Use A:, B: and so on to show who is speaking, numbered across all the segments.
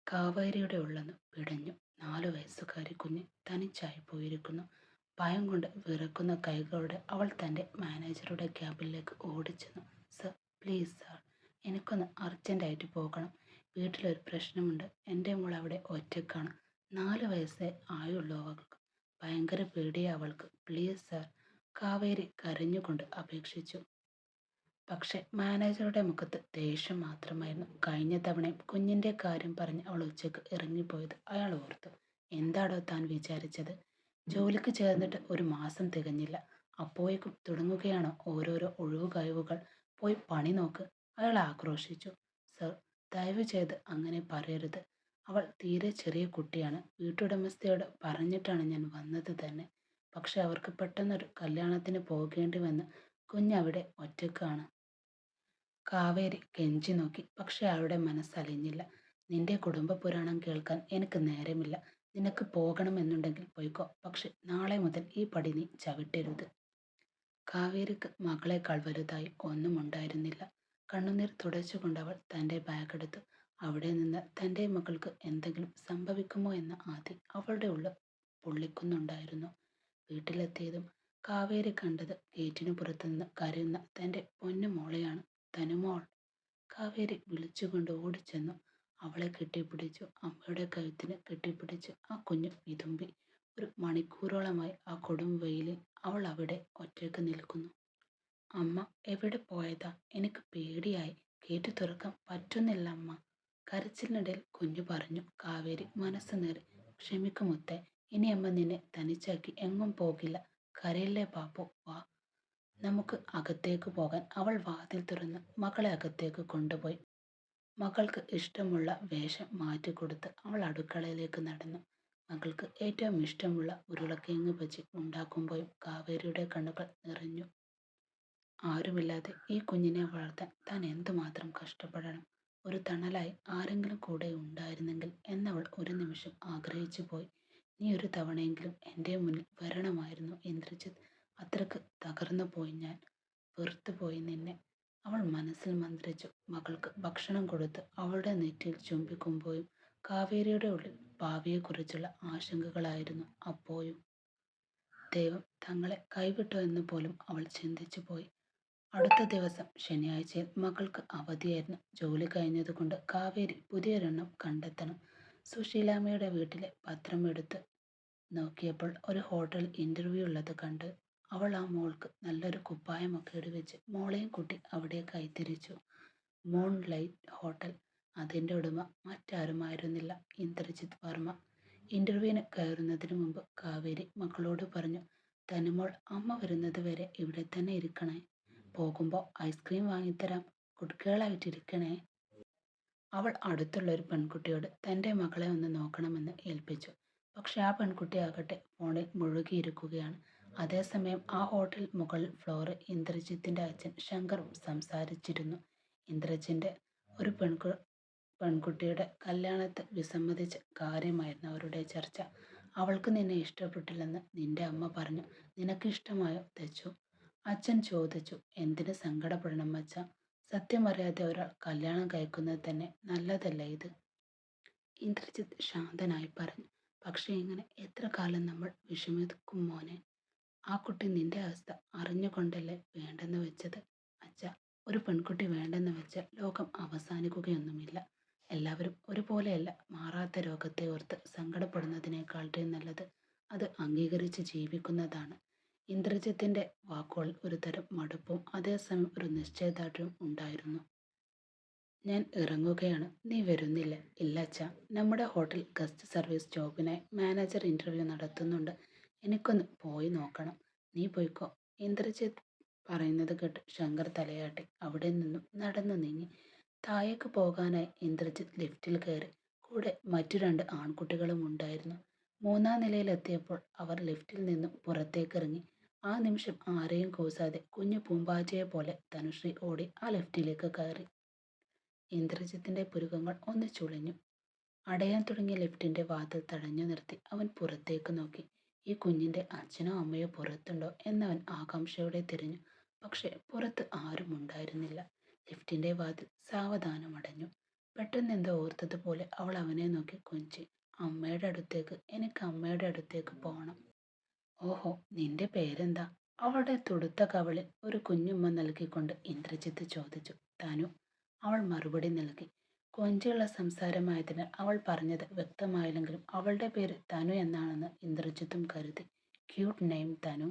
A: കാവേരിയുടെ ഉള്ളെന്ന് പിടഞ്ഞു. 4 വയസ്സുകാരി കുഞ്ഞ് തനിച്ചായി പോയിരിക്കുന്നു. ഭയം കൊണ്ട് വിറക്കുന്ന കൈകളോടെ അവൾ തൻ്റെ മാനേജറുടെ ക്യാബിനിലേക്ക് ഓടിച്ചെന്നു. സർ, പ്ലീസ് സർ, എനിക്കൊന്ന് അർജൻറ്റായിട്ട് പോകണം. വീട്ടിലൊരു പ്രശ്നമുണ്ട്. എൻ്റെ മോൾ അവിടെ ഒറ്റക്കാണ്. 4 വയസ്സേ ആയുള്ളൂ അവൾക്ക്. ഭയങ്കര പേടിയാ അവൾക്ക്. പ്ലീസ് സർ, കാവേരി കരഞ്ഞുകൊണ്ട് അപേക്ഷിച്ചു. പക്ഷെ മാനേജറുടെ മുഖത്ത് ദേഷ്യം മാത്രമായിരുന്നു. കഴിഞ്ഞ തവണയും കുഞ്ഞിൻ്റെ കാര്യം പറഞ്ഞ് അവൾ ഉച്ചയ്ക്ക് ഇറങ്ങിപ്പോയത് അയാൾ ഓർത്തു. എന്താടോ താൻ വിചാരിച്ചത്? ജോലിക്ക് ചേർന്നിട്ട് ഒരു മാസം തികഞ്ഞില്ല, അപ്പോഴേക്കും തുടങ്ങുകയാണോ ഓരോരോ ഒഴിവു കഴിവുകൾ? പോയി പണി നോക്ക്, അയാൾ ആക്രോശിച്ചു. സർ, ദയവ് ചെയ്ത് അങ്ങനെ പറയരുത്. അവൾ തീരെ ചെറിയ കുട്ടിയാണ്. വീട്ടുടമസ്ഥയോട് പറഞ്ഞിട്ടാണ് ഞാൻ വന്നത് തന്നെ. പക്ഷെ അവർക്ക് പെട്ടെന്നൊരു കല്യാണത്തിന് പോകേണ്ടി വന്ന്. കുഞ്ഞവിടെ ഒറ്റക്കാണ്. കാവേരി കെഞ്ചി നോക്കി. പക്ഷെ അവളുടെ മനസ്സലിഞ്ഞില്ല. നിന്റെ കുടുംബ പുരാണം കേൾക്കാൻ എനിക്ക് നേരമില്ല. നിനക്ക് പോകണമെന്നുണ്ടെങ്കിൽ പോയിക്കോ. പക്ഷെ നാളെ മുതൽ ഈ പടി നീ ചവിട്ടരുത്. കാവേരിക്ക് മകളെക്കാൾ വലുതായി ഒന്നും ഉണ്ടായിരുന്നില്ല. കണ്ണുനീർ തുടച്ചുകൊണ്ട് അവൾ തൻ്റെ ബാഗെടുത്തു. അവിടെ നിന്ന് തൻ്റെ മകൾക്ക് എന്തെങ്കിലും സംഭവിക്കുമോ എന്ന ആദി അവളുടെ ഉള്ളിൽ പൊള്ളിക്കുന്നുണ്ടായിരുന്നു. വീട്ടിലെത്തിയതും കാവേരി കണ്ടത് ഗേറ്റിനു പുറത്തുനിന്ന് കരയുന്ന തൻ്റെ പൊന്നു മോളെയാണ്. തനുമോൾ! കാവേരി വിളിച്ചുകൊണ്ട് ഓടിച്ചെന്നു. അവളെ കെട്ടിപ്പിടിച്ചു. അമ്മയുടെ കഴുത്തിന് കെട്ടിപ്പിടിച്ച് ആ കുഞ്ഞു വിതുമ്പി. ഒരു മണിക്കൂറോളമായി ആ കൊടും വെയിലിൽ അവൾ അവിടെ ഒറ്റയ്ക്ക് നിൽക്കുന്നു. അമ്മ എവിടെ പോയതാ? എനിക്ക് പേടിയായി. ഗേറ്റ് തുറക്കാൻ പറ്റുന്നില്ല അമ്മ. കരച്ചിലിനിടയിൽ കുഞ്ഞു പറഞ്ഞു. കാവേരി മനസ്സ് നേറി. ക്ഷമിക്കുമുത്തേ, ഇനി അമ്മ നിന്നെ തനിച്ചാക്കി എങ്ങും പോകില്ല. കരയില്ലേ പാപ്പു, വാ നമുക്ക് അകത്തേക്ക് പോകാൻ. അവൾ വാതിൽ തുറന്ന് മകളെ അകത്തേക്ക് കൊണ്ടുപോയി. മകൾക്ക് ഇഷ്ടമുള്ള വേഷം മാറ്റിക്കൊടുത്ത് അവൾ അടുക്കളയിലേക്ക് നടന്നു. മകൾക്ക് ഏറ്റവും ഇഷ്ടമുള്ള ഉരുളക്കിഴങ്ങ് ബജി ഉണ്ടാക്കുമ്പോഴും കാവേരിയുടെ കണ്ണുകൾ നിറഞ്ഞു. ആരുമില്ലാതെ ഈ കുഞ്ഞിനെ വളർത്താൻ താൻ എന്തുമാത്രം കഷ്ടപ്പെടണം. ഒരു തണലായി ആരെങ്കിലും കൂടെ ഉണ്ടായിരുന്നെങ്കിൽ എന്നവൾ ഒരു നിമിഷം ആഗ്രഹിച്ചു പോയി. നീ ഒരു തവണയെങ്കിലും എൻ്റെ മുന്നിൽ വരണമായിരുന്നു ഇന്ദ്രജിത്ത്. അത്രക്ക് തകർന്നു പോയി ഞാൻ. വെറുത്തുപോയി നിന്നെ, അവൾ മനസ്സിൽ മന്ത്രിച്ചു. മകൾക്ക് ഭക്ഷണം കൊടുത്ത് അവളുടെ നെറ്റിയിൽ ചുംബിക്കുമ്പോഴും കാവേരിയുടെ ഉള്ളിൽ ഭാവിയെക്കുറിച്ചുള്ള ആശങ്കകളായിരുന്നു അപ്പോഴും. ദൈവം തങ്ങളെ കൈവിട്ടോ എന്ന് പോലും അവൾ ചിന്തിച്ചു പോയി. അടുത്ത ദിവസം ശനിയാഴ്ചയിൽ മകൾക്ക് അവധിയായിരുന്നു. ജോലി കഴിഞ്ഞതുകൊണ്ട് കാവേരി പുതിയൊരെണ്ണം കണ്ടെത്തണം. സുശീലാമ്മയുടെ വീട്ടിലെ പത്രം എടുത്ത് നോക്കിയപ്പോൾ ഒരു ഹോട്ടൽ ഇൻ്റർവ്യൂ ഉള്ളത് കണ്ട് അവൾ ആ മോൾക്ക് നല്ലൊരു കുപ്പായമൊക്കെ ഇടുവെച്ച് മോളെയും കൂട്ടി അവിടേക്കായി തിരിച്ചു. Moon light hotel. അതിൻ്റെ ഉടമ മറ്റാരുമായിരുന്നില്ല, ഇന്ദ്രജിത്ത് വർമ്മ. ഇൻ്റർവ്യൂവിന് കയറുന്നതിന് മുമ്പ് കാവേരി മകളോട് പറഞ്ഞു. തനുമോൾ, അമ്മ വരുന്നത് വരെ ഇവിടെ തന്നെ ഇരിക്കണേ. പോകുമ്പോൾ ഐസ്ക്രീം വാങ്ങിത്തരാം. ഗുഡ് ഗേൾ ആയിട്ടിരിക്കണേ. അവൾ അടുത്തുള്ള ഒരു പെൺകുട്ടിയോട് തൻ്റെ മകളെ ഒന്ന് നോക്കണമെന്ന് ഏൽപ്പിച്ചു. പക്ഷെ ആ പെൺകുട്ടിയാകട്ടെ ഫോണിൽ മുഴുകിയിരിക്കുകയാണ്. അതേസമയം ആ ഹോട്ടൽ മുകൾ ഫ്ലോറിൽ ഇന്ദ്രജിത്തിൻ്റെ അച്ഛൻ ശങ്കർ സംസാരിച്ചിരുന്നു. ഇന്ദ്രജിൻ്റെ ഒരു പെൺകുട്ടിയുടെ കല്യാണത്തെ വിസമ്മതിച്ച കാര്യമായിരുന്നു അവരുടെ ചർച്ച. അവൾക്ക് നിന്നെ ഇഷ്ടപ്പെട്ടില്ലെന്ന് നിന്റെ അമ്മ പറഞ്ഞു. നിനക്ക് ഇഷ്ടമായോ തെച്ചു? അച്ഛൻ ചോദിച്ചു. എന്തിന് സങ്കടപ്പെടണം അച്ഛ? സത്യമറിയാതെ ഒരാൾ കല്യാണം കഴിക്കുന്നത് തന്നെ നല്ലതല്ല ഇത്. ഇന്ദ്രജിത്ത് ശാന്തനായി പറഞ്ഞു. പക്ഷേ ഇങ്ങനെ എത്ര കാലം നമ്മൾ വിഷമിക്കും മോനെ? ആ കുട്ടി നിന്റെ അവസ്ഥ അറിഞ്ഞുകൊണ്ടല്ലേ വേണ്ടെന്ന് വെച്ചത്? അച്ഛ, ഒരു പെൺകുട്ടി വേണ്ടെന്ന് വെച്ചാൽ ലോകം അവസാനിക്കുകയൊന്നുമില്ല. എല്ലാവരും ഒരുപോലെയല്ല. മാറാത്ത രോഗത്തെ ഓർത്ത് സങ്കടപ്പെടുന്നതിനേക്കാളും നല്ലത് അത് അംഗീകരിച്ച് ജീവിക്കുന്നതാണ്. ഇന്ദ്രജിത്തിൻ്റെ വാക്കുകളിൽ ഒരു തരം മടുപ്പും അതേസമയം ഒരു നിശ്ചയദാർഢ്യവും ഉണ്ടായിരുന്നു. ഞാൻ ഇറങ്ങുകയാണ്. നീ വരുന്നില്ല? ഇല്ല അച്ഛാ, നമ്മുടെ ഹോട്ടൽ ഗസ്റ്റ് സർവീസ് ജോബിനായി മാനേജർ ഇൻ്റർവ്യൂ നടത്തുന്നുണ്ട്. എനിക്കൊന്ന് പോയി നോക്കണം. നീ പോയിക്കോ. ഇന്ദ്രജിത്ത് പറയുന്നത് കേട്ട് ശങ്കർ തലയാട്ടി അവിടെ നിന്നും നടന്നു നീങ്ങി. താഴേക്ക് പോകാനായി ഇന്ദ്രജിത്ത് ലിഫ്റ്റിൽ കയറി. കൂടെ മറ്റു 2 ആൺകുട്ടികളും ഉണ്ടായിരുന്നു. 3-ാം നിലയിലെത്തിയപ്പോൾ അവർ ലിഫ്റ്റിൽ നിന്നും പുറത്തേക്കിറങ്ങി. ആ നിമിഷം ആരെയും കൂസാതെ കുഞ്ഞു പൂമ്പാറ്റയെ പോലെ തനുശ്രീ ഓടി ആ ലിഫ്റ്റിലേക്ക് കയറി. ഇന്ദ്രജിത്തിൻ്റെ പുരുകങ്ങൾ ഒന്ന് ചുളിഞ്ഞു. അടയാൻ തുടങ്ങിയ ലിഫ്റ്റിൻ്റെ വാതിൽ തടഞ്ഞു നിർത്തി അവൻ പുറത്തേക്ക് നോക്കി. ഈ കുഞ്ഞിൻ്റെ അച്ഛനോ അമ്മയോ പുറത്തുണ്ടോ എന്നവൻ ആകാംക്ഷയോടെ തിരഞ്ഞു. പക്ഷെ പുറത്ത് ആരും ഉണ്ടായിരുന്നില്ല. ലിഫ്റ്റിൻ്റെ വാതിൽ സാവധാനം അടഞ്ഞു. പെട്ടെന്ന് എന്തോ ഓർത്തതുപോലെ അവൾ അവനെ നോക്കി കൊഞ്ചി. അമ്മയുടെ അടുത്തേക്ക്, എനിക്ക് അമ്മയുടെ അടുത്തേക്ക് പോകണം. ഓഹോ, നിന്റെ പേരെന്താ? അവളുടെ തുടുത്ത കവളിൽ ഒരു കുഞ്ഞുമ്മ നൽകിക്കൊണ്ട് ഇന്ദ്രജിത്ത് ചോദിച്ചു. തനു. അവൾ മറുപടി നൽകി. കൊഞ്ചിയുള്ള സംസാരമായതിനാൽ അവൾ പറഞ്ഞത് വ്യക്തമായില്ലെങ്കിലും അവളുടെ പേര് തനു എന്നാണെന്ന് ഇന്ദ്രജിത്തും കരുതി. ക്യൂട്ട് നെയിം തനു.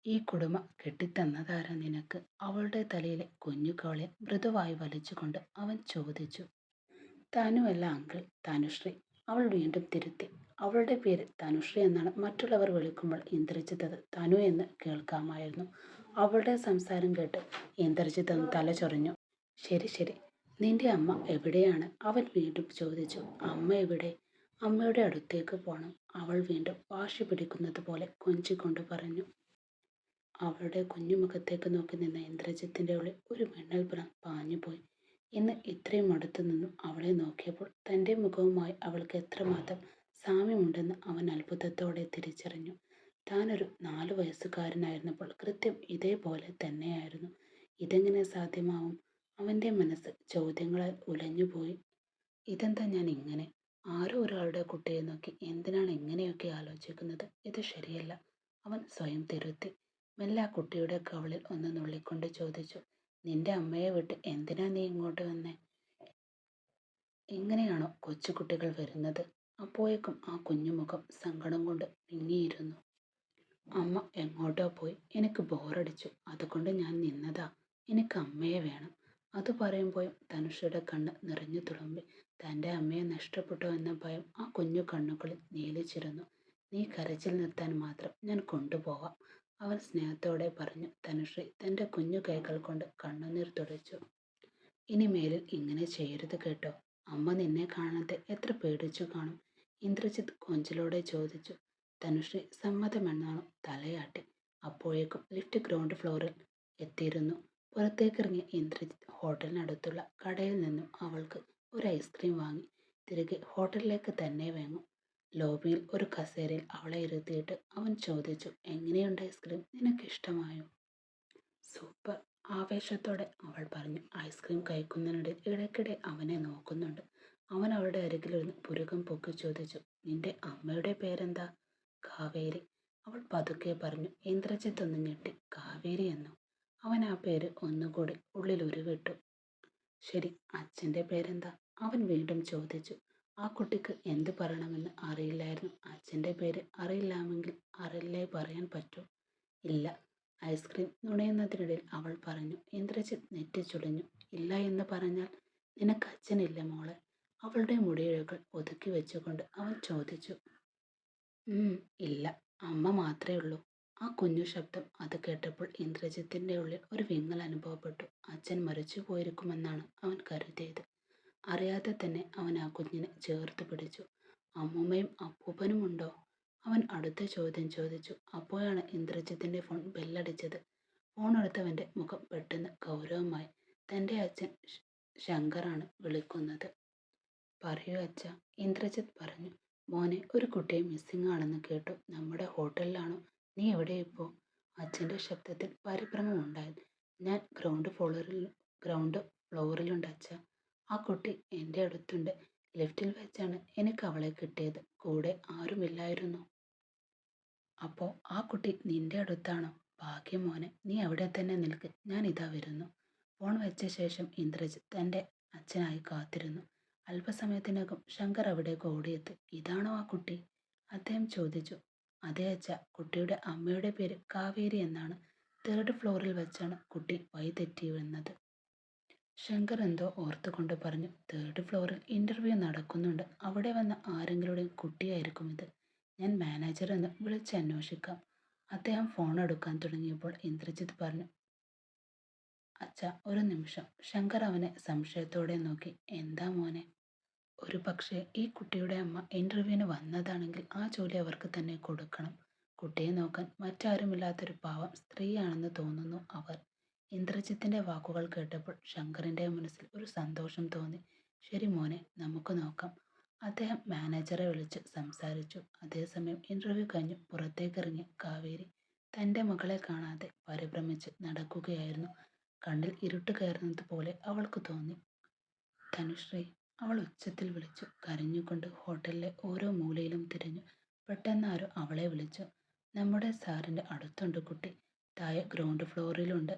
A: ഈ കുടുമ കെട്ടിത്തന്നതാരാ നിനക്ക്? അവളുടെ തലയിലെ കുഞ്ഞു കവളെ മൃദുവായി വലിച്ചുകൊണ്ട് അവൻ ചോദിച്ചു. തനുവല്ല അങ്കിൾ, തനുശ്രീ. അവൾ വീണ്ടും തിരുത്തി. അവളുടെ പേര് തനുശ്രീ എന്നാണ് മറ്റുള്ളവർ വിളിക്കുമ്പോൾ ഇന്ദ്രജിത്ത് അത് തനു എന്ന് കേൾക്കാമായിരുന്നു. അവളുടെ സംസാരം കേട്ട് ഇന്ദ്രജിത്ത് ഒന്ന് തല ചൊറിഞ്ഞു. ശരി ശരി, നിന്റെ അമ്മ എവിടെയാണ്? അവൻ വീണ്ടും ചോദിച്ചു. അമ്മ എവിടെ? അമ്മയുടെ അടുത്തേക്ക് പോകണം, അവൾ വീണ്ടും വാശി പിടിക്കുന്നത് പോലെ കൊഞ്ചിക്കൊണ്ട് പറഞ്ഞു. അവളുടെ കുഞ്ഞുമുഖത്തേക്ക് നോക്കി നിന്ന ഇന്ദ്രജിത്തിന്റെ ഉള്ളിൽ ഒരു മിന്നൽ പാഞ്ഞുപോയി. ഇന്ന് ഇത്രയും അടുത്തു നിന്നും അവളെ നോക്കിയപ്പോൾ തൻ്റെ മുഖവുമായി അവൾക്ക് എത്രമാത്രം സാമ്യമുണ്ടെന്ന് അവൻ അത്ഭുതത്തോടെ തിരിച്ചറിഞ്ഞു. താനൊരു 4 വയസ്സുകാരനായിരുന്നപ്പോൾ കൃത്യം ഇതേപോലെ തന്നെയായിരുന്നു. ഇതെങ്ങനെ സാധ്യമാവും? അവൻ്റെ മനസ്സ് ചോദ്യങ്ങളാൽ ഉലഞ്ഞുപോയി. ഇതെന്താ ഞാൻ ഇങ്ങനെ? ആരോ ഒരാളുടെ കുട്ടിയെ നോക്കി എന്തിനാണ് ഇങ്ങനെയൊക്കെ ആലോചിക്കുന്നത്? ഇത് ശരിയല്ല, അവൻ സ്വയം തിരുത്തി. മെല്ലെ ആ കുട്ടിയുടെ കവളിൽ ഒന്ന് നുള്ളിക്കൊണ്ട് ചോദിച്ചു. നിന്റെ അമ്മയെ വിട്ട് എന്തിനാ നീ ഇങ്ങോട്ട് വന്നേ? ഇങ്ങനെയാണോ കൊച്ചുകുട്ടികൾ വരുന്നത്? അപ്പോഴേക്കും ആ കുഞ്ഞുമുഖം സങ്കടം കൊണ്ട് വിങ്ങിയിരുന്നു. അമ്മ എങ്ങോട്ടോ പോയി, എനിക്ക് ബോറടിച്ചു, അതുകൊണ്ട് ഞാൻ നിന്നതാ. എനിക്ക് അമ്മയെ വേണം. അത് പറയുമ്പോഴും ധനുഷയുടെ കണ്ണ് നിറഞ്ഞു തുളുമ്പി. തൻ്റെ അമ്മയെ നഷ്ടപ്പെട്ടോ എന്ന ഭയം ആ കുഞ്ഞു കണ്ണുകളിൽ നീലിച്ചിരുന്നു. നീ കരച്ചിൽ നിർത്താൻ മാത്രം ഞാൻ കൊണ്ടുപോവാം, അവൻ സ്നേഹത്തോടെ പറഞ്ഞു. ധനുശ്രീ തൻ്റെ കുഞ്ഞു കൈകൾ കൊണ്ട് കണ്ണുനീർ തുടച്ചു. ഇനി മേലിൽ ഇങ്ങനെ ചെയ്യരുത് കേട്ടോ. അമ്മ നിന്നെ കാണാതെ എത്ര പേടിച്ചു കാണും, ഇന്ദ്രജിത്ത് കൊഞ്ചലോടെ ചോദിച്ചു. ധനുശ്രീ സമ്മതമെന്നാണോ തലയാട്ടി. അപ്പോഴേക്കും ലിഫ്റ്റ് ഗ്രൗണ്ട് ഫ്ലോറിൽ എത്തിയിരുന്നു. പുറത്തേക്കിറങ്ങിയ ഇന്ദ്രജിത്ത് ഹോട്ടലിനടുത്തുള്ള കടയിൽ നിന്നും അവൾക്ക് ഒരു ഐസ്ക്രീം വാങ്ങി തിരികെ ഹോട്ടലിലേക്ക് തന്നെ വാങ്ങും. ലോബിയിൽ ഒരു കസേരയിൽ അവളെ ഇരുത്തിയിട്ട് അവൻ ചോദിച്ചു. എങ്ങനെയുണ്ട് ഐസ്ക്രീം? നിനക്കിഷ്ടമായോ? സൂപ്പർ, ആവേശത്തോടെ അവൾ പറഞ്ഞു. ഐസ്ക്രീം കഴിക്കുന്നതിനിടയിൽ ഇടയ്ക്കിടെ അവനെ നോക്കുന്നുണ്ട്. അവൻ അവളുടെ അരികിലിരുന്ന് പുരുകം പൊക്കി ചോദിച്ചു. നിന്റെ അമ്മയുടെ പേരെന്താ? കാവേരി, അവൾ പതുക്കെ പറഞ്ഞു. ഇന്ദ്രജിത്ത് ഒന്ന് ഞെട്ടി. കാവേരി എന്നോ? അവൻ ആ പേര് ഒന്നുകൂടി ഉള്ളിൽ ഉരുവിട്ടു. ശരി, അച്ഛൻ്റെ പേരെന്താ? അവൻ വീണ്ടും ചോദിച്ചു. ആ കുട്ടിക്ക് എന്ത് പറയണമെന്ന് അറിയില്ലായിരുന്നു. അച്ഛൻ്റെ പേര് അറിയില്ലാമെങ്കിൽ അറിയില്ലേ പറയാൻ പറ്റൂ? ഇല്ല, ഐസ്ക്രീം നുണയുന്നതിനിടയിൽ അവൾ പറഞ്ഞു. ഇന്ദ്രജിത്ത് നെറ്റിച്ചുളിഞ്ഞു. ഇല്ല എന്ന് പറഞ്ഞാൽ നിനക്ക് അച്ഛനില്ല മോളെ? അവളുടെ മുടിയിഴകൾ ഒതുക്കി വെച്ചുകൊണ്ട് അവൻ ചോദിച്ചു. ഇല്ല, അമ്മ മാത്രമേ ഉള്ളൂ. ആ കുഞ്ഞു ശബ്ദം അത് കേട്ടപ്പോൾ ഇന്ദ്രജിത്തിൻ്റെ ഉള്ളിൽ ഒരു വിങ്ങൽ അനുഭവപ്പെട്ടു. അച്ഛൻ മരിച്ചു പോയിരിക്കുമെന്നാണ് അവൻ കരുതിയത്. അറിയാതെ തന്നെ അവൻ ആ കുഞ്ഞിനെ ചേർത്ത് പിടിച്ചു. അമ്മൂമ്മയും അപ്പൂപ്പനും ഉണ്ടോ? അവൻ അടുത്ത ചോദ്യം ചോദിച്ചു. അപ്പോഴാണ് ഇന്ദ്രജിത്തിൻ്റെ ഫോൺ ബെല്ലടിച്ചത്. ഫോൺ എടുത്തവൻ്റെ മുഖം പെട്ടെന്ന് ഗൗരവമായി. തൻ്റെ അച്ഛൻ ശങ്കറാണ് വിളിക്കുന്നത്. പറയൂ അച്ഛ, ഇന്ദ്രജിത്ത് പറഞ്ഞു. മോനെ, ഒരു കുട്ടിയെ മിസ്സിംഗ് ആണെന്ന് കേട്ടു. നമ്മുടെ ഹോട്ടലിലാണോ? നീ എവിടെ ഇപ്പോൾ? അച്ഛൻ്റെ ശബ്ദത്തിൽ പരിഭ്രമം ഉണ്ടായത്. ഞാൻ ഗ്രൗണ്ട് ഫ്ലോറിലുണ്ട് അച്ഛ. ആ കുട്ടി എൻ്റെ അടുത്തുണ്ട്. ലിഫ്റ്റിൽ വെച്ചാണ് എനിക്ക് അവളെ കിട്ടിയത്. കൂടെ ആരുമില്ലായിരുന്നു. അപ്പോൾ ആ കുട്ടി നിന്റെ അടുത്താണോ? ഭാഗ്യം മോനെ, നീ അവിടെ തന്നെ നിൽക്ക്, ഞാൻ ഇതാ വരുന്നു. ഫോൺ വെച്ച ശേഷം ഇന്ദ്രജിത്ത് തൻ്റെ അച്ഛനായി കാത്തിരുന്നു. അല്പസമയത്തിനകം ശങ്കർ അവിടേക്ക് ഓടിയെത്തി. ഇതാണോ ആ കുട്ടി? അദ്ദേഹം ചോദിച്ചു. അതെ അച്ഛ, കുട്ടിയുടെ അമ്മയുടെ പേര് കാവേരി എന്നാണ്. 3rd ഫ്ലോറിൽ വെച്ചാണ് കുട്ടി വഴിതെറ്റി വന്നത്. ശങ്കർ എന്തോ ഓർത്തുകൊണ്ട് പറഞ്ഞു. 3rd ഫ്ലോറിൽ ഇൻ്റർവ്യൂ നടക്കുന്നുണ്ട്. അവിടെ വന്ന ആരെങ്കിലും കുട്ടിയായിരിക്കും ഇത്. ഞാൻ മാനേജറെന്ന് വിളിച്ചന്വേഷിക്കാം. അദ്ദേഹം ഫോൺ എടുക്കാൻ തുടങ്ങിയപ്പോൾ ഇന്ദ്രജിത്ത് പറഞ്ഞു. അച്ഛ, ഒരു നിമിഷം. ശങ്കർ അവനെ സംശയത്തോടെ നോക്കി. എന്താ മോനെ? ഒരു പക്ഷേ ഈ കുട്ടിയുടെ അമ്മ ഇൻ്റർവ്യൂവിന് വന്നതാണെങ്കിൽ ആ ജോലി അവർക്ക് തന്നെ കൊടുക്കണം. കുട്ടിയെ നോക്കാൻ മറ്റാരുമില്ലാത്തൊരു പാവം സ്ത്രീയാണെന്ന് തോന്നുന്നു അവർ. ഇന്ദ്രജിത്തിൻ്റെ വാക്കുകൾ കേട്ടപ്പോൾ ശങ്കറിൻ്റെ മനസ്സിൽ ഒരു സന്തോഷം തോന്നി. ശരി മോനെ, നമുക്ക് നോക്കാം. അദ്ദേഹം മാനേജറെ വിളിച്ച് സംസാരിച്ചു. അതേസമയം ഇൻ്റർവ്യൂ കഴിഞ്ഞ് പുറത്തേക്കിറങ്ങിയ കാവേരി തൻ്റെ മകളെ കാണാതെ പരിഭ്രമിച്ച് നടക്കുകയായിരുന്നു. കണ്ണിൽ ഇരുട്ട് കയറുന്നത് പോലെ അവൾക്ക് തോന്നി. ധനുശ്രീ, അവൾ ഉച്ചത്തിൽ വിളിച്ചു. കരഞ്ഞുകൊണ്ട് ഹോട്ടലിലെ ഓരോ മൂലയിലും തിരഞ്ഞു. പെട്ടെന്ന് ആരോ അവളെ വിളിച്ചു. നമ്മുടെ സാറിൻ്റെ അടുത്തുണ്ട് കുട്ടി. താഴെ ഗ്രൗണ്ട് ഫ്ലോറിലുണ്ട്.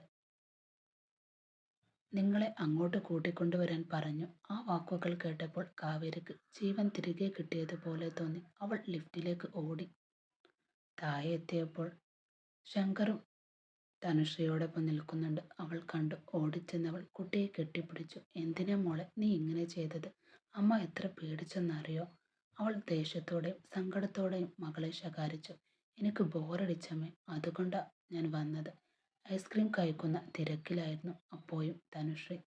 A: നിങ്ങളെ അങ്ങോട്ട് കൂട്ടിക്കൊണ്ടുവരാൻ പറഞ്ഞു. ആ വാക്കുകൾ കേട്ടപ്പോൾ കാവേരിക്ക് ജീവൻ തിരികെ കിട്ടിയതുപോലെ തോന്നി. അവൾ ലിഫ്റ്റിലേക്ക് ഓടി. താഴെ എത്തിയപ്പോൾ ശങ്കറും തനുശ്രീയോടൊപ്പം നിൽക്കുന്നുണ്ട്. അവൾ കണ്ടു. ഓടിച്ചെന്നവൾ കുട്ടിയെ കെട്ടിപ്പിടിച്ചു. എന്തിനാ മോളെ നീ ഇങ്ങനെ ചെയ്തത്? അമ്മ എത്ര പേടിച്ചെന്നറിയോ? അവൾ ദേഷ്യത്തോടെയും സങ്കടത്തോടെയും മകളെ ശകാരിച്ചു. എനിക്ക് ബോറടിച്ചമ്മേ, അതുകൊണ്ടാ ഞാൻ വന്നത്. ഐസ്ക്രീം കഴിക്കുന്ന തിരക്കിലായിരുന്നു അപ്പോഴും തനുശ്രീ.